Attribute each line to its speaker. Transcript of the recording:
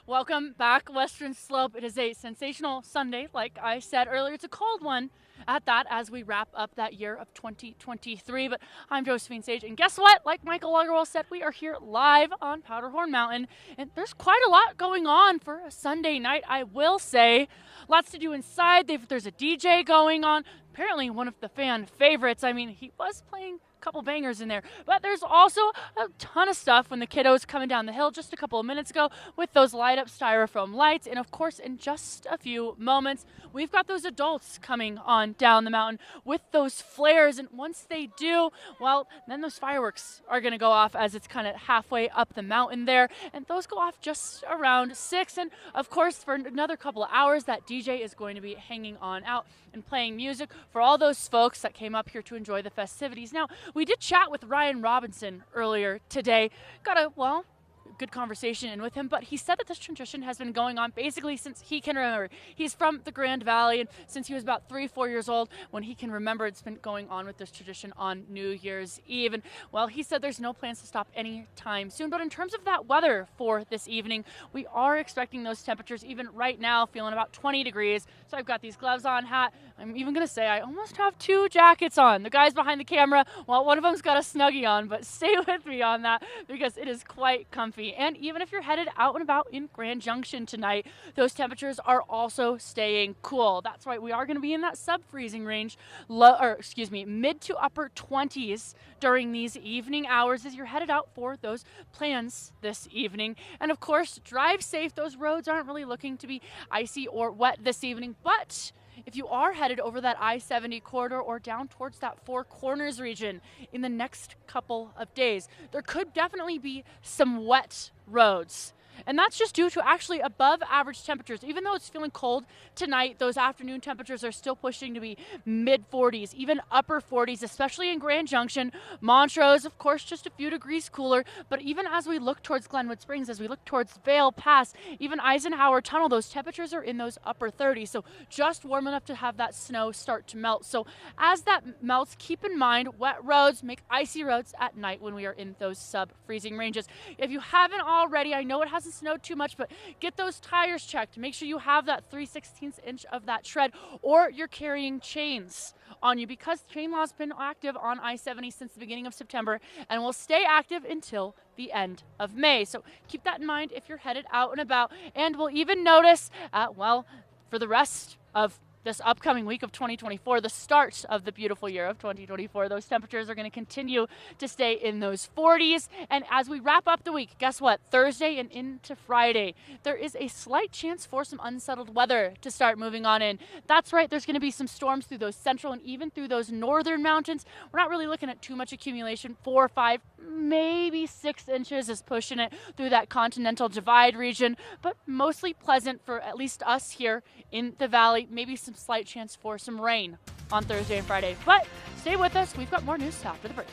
Speaker 1: Welcome back, Western Slope. It is a sensational Sunday, like I said earlier. It's a cold one at that as we wrap up that year of 2023. But I'm Josephine Sage, and guess what? Like Michael Lagerwell said, we are here live on Powderhorn Mountain, and there's quite a lot going on for a Sunday night, I will say. Lots to do inside. There's a DJ going on. Apparently one of the fan favorites. I mean, he was playing couple bangers in there, but there's also a ton of stuff when the kiddos coming down the hill just a couple of minutes ago with those light up styrofoam lights. And of course, in just a few moments, we've got those adults coming on down the mountain with those flares. And once they do, well, then those fireworks are going to go off as it's kind of halfway up the mountain there, and those go off just around 6. And of course, for another couple of hours, that DJ is going to be hanging on out and playing music for all those folks that came up here to enjoy the festivities. Now, we did chat with Ryan Robinson earlier today. Got a, good conversation in with him, but he said that this tradition has been going on basically since he can remember. He's from the Grand Valley, and since he was about 3-4 years old, when he can remember, it's been going on with this tradition on New Year's Eve. And well, he said there's no plans to stop anytime soon. But in terms of that weather for this evening, we are expecting those temperatures even right now, feeling about 20 degrees. So I've got these gloves on, hat. I'm even going to say I almost have 2 jackets on. The guys behind the camera, well, one of them's got a Snuggie on, but stay with me on that because it is quite comfy. And even if you're headed out and about in Grand Junction tonight, those temperatures are also staying cool. That's right, we are going to be in that sub-freezing range, mid to upper 20s during these evening hours as you're headed out for those plans this evening. And of course, drive safe. Those roads aren't really looking to be icy or wet this evening, but if you are headed over that I-70 corridor or down towards that Four Corners region in the next couple of days, there could definitely be some wet roads. And that's just due to actually above average temperatures. Even though it's feeling cold tonight, those afternoon temperatures are still pushing to be mid 40s, even upper 40s, especially in Grand Junction. Montrose, of course, just a few degrees cooler. But even as we look towards Glenwood Springs, as we look towards Vale Pass, even Eisenhower Tunnel, those temperatures are in those upper 30s. So just warm enough to have that snow start to melt. So as that melts, keep in mind wet roads make icy roads at night when we are in those sub-freezing ranges. If you haven't already, I know it hasn't snowed too much, but get those tires checked. Make sure you have that 3/16 inch of that tread, or you're carrying chains on you because chain law's been active on I-70 since the beginning of September and will stay active until the end of May. So keep that in mind if you're headed out and about. And we'll even notice, for the rest of this upcoming week of 2024, the start of the beautiful year of 2024, those temperatures are going to continue to stay in those 40s. And as we wrap up the week, guess what? Thursday and into Friday, there is a slight chance for some unsettled weather to start moving on in. That's right, there's going to be some storms through those central and even through those northern mountains. We're not really looking at too much accumulation. 4 or 5, maybe 6 inches is pushing it through that continental divide region, but mostly pleasant for at least us here in the valley. Maybe some slight chance for some rain on Thursday and Friday. But stay with us. We've got more news after the break.